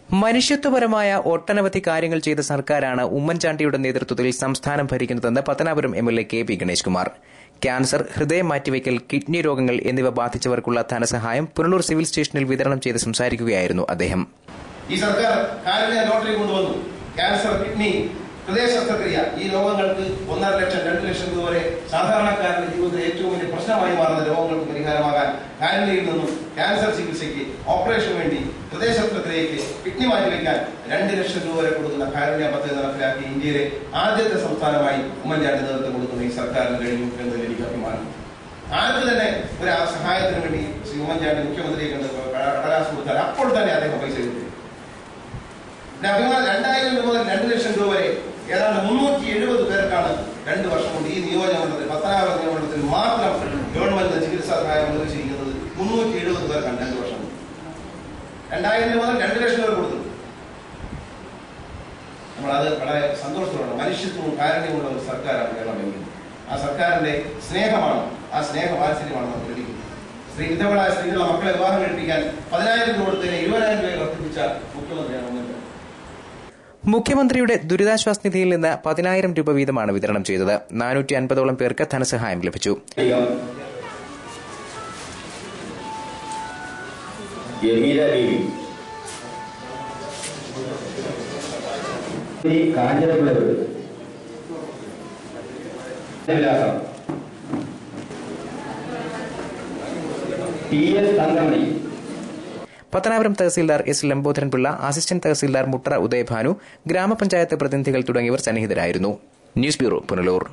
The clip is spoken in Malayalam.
മനുഷ്യത്വപരമായ ഒട്ടനവധി കാര്യങ്ങൾ ചെയ്ത സർക്കാരാണ് ഉമ്മൻചാണ്ടിയുടെ നേതൃത്വത്തിൽ സംസ്ഥാനം ഭരിക്കുന്നതെന്ന് Pathanapuram MLA K P. Ganesh Kumar. Cancer, ഹൃദയം മാറ്റിവയ്ക്കൽ, കിഡ്നി രോഗങ്ങൾ എന്നിവ ബാധിച്ചവർക്കുള്ള ധനസഹായം പുനലൂർ സിവിൽ സ്റ്റേഷനിൽ വിതരണം ചെയ്ത് സംസാരിക്കുകയായിരുന്നു അദ്ദേഹം. ഈ സർക്കാർ കാരുണ്യ ലോട്ടറി കൊണ്ടുവന്നു. ക്യാൻസർ, കിഡ്നി, ഹൃദയ ശസ്ത്രക്രിയ ഈ രോഗങ്ങൾക്ക് 1.5 ലക്ഷം 2 ലക്ഷം രൂപ വരെ സാധാരണക്കാരന്റെ ജീവിതത്തിൽ ഏറ്റവും വലിയ പ്രശ്നമായി മാറുന്ന രോഗങ്ങൾക്ക് പരിഹാരമാകാൻ കാരുണ്യയിൽ നിന്നും ക്യാൻസർ ചികിത്സയ്ക്ക്, ഓപ്പറേഷന് വേണ്ടി, ഹൃദയ ശസ്ത്രക്രിയയ്ക്ക്, കിഡ്നി മാറ്റിവെക്കാൻ 2 ലക്ഷം രൂപ വരെ കൊടുക്കുന്ന കാരുണ്യ പദ്ധതി നടപ്പിലാക്കി ഇന്ത്യയിലെ ആദ്യത്തെ സംസ്ഥാനമായി ഉമ്മൻചാണ്ടി നേതൃത്വം കൊടുക്കുന്ന ഈ സർക്കാരിന് കഴിഞ്ഞു എന്നതിൽ എനിക്ക് അഭിമാനം. ആർക്ക് തന്നെ ഒരു സഹായത്തിന് വേണ്ടി ശ്രീ ഉമ്മൻചാണ്ടി മുഖ്യമന്ത്രിയെ കണ്ട് കടലാസ് കൊടുത്താൽ അപ്പോൾ തന്നെ അദ്ദേഹം പൈസ കിട്ടും. അഭിമാനം 2000 രൂപ മുതൽ 2 ലക്ഷം രൂപ വരെ ഏതാണ്ട് 370 പേർക്കാണ് 2 വർഷം കൊണ്ട് ഈ നിയോജകമണ്ഡലത്തിൽ, പത്തനാപുരം നിയോജകമണ്ഡലത്തിൽ മാത്രം ഗവൺമെന്റ് ചികിത്സാ സഹായം അനുവദിച്ചിരിക്കുന്നത് 370 പേർക്കാണ് 2 വർഷം. 2000 രൂപ മുതൽ 2 ലക്ഷം രൂപ കൊടുത്തു. നമ്മളത് വളരെ സന്തോഷത്തോടെ, മനുഷ്യത്വവും കാരുണ്യമുള്ള ഒരു സർക്കാരാണ് കേരളം എങ്കിൽ ആ സർക്കാരിന്റെ സ്നേഹമാണ്, ആ സ്നേഹവാത്സല്യമാണ് നമുക്ക് ലഭിക്കുന്നത്. വിധവകളായ സ്ത്രീകളുടെ മക്കളെ വിവാഹം കഴിപ്പിക്കാൻ 10,000 രൂപ കൊടുത്തതിന് 20,000 രൂപ വർദ്ധിപ്പിച്ച മുഖ്യമന്ത്രിയാണ് ഉമ്മൻചാണ്ടി. മുഖ്യമന്ത്രിയുടെ ദുരിതാശ്വാസ നിധിയിൽ നിന്ന് 10,000 രൂപ വീതമാണ് വിതരണം ചെയ്തത്. 450ഓളം പേർക്ക് ധനസഹായം ലഭിച്ചു. പത്തനാപുരം തഹസീൽദാർ എസ് ലംബോധരൻപിള്ള, അസിസ്റ്റന്റ് തഹസീൽദാർ മുട്ടറ ഉദയഭാനു, ഗ്രാമപഞ്ചായത്ത് പ്രതിനിധികൾ തുടങ്ങിയവർ സന്നിഹിതരായിരുന്നു. News bureau, Punalur.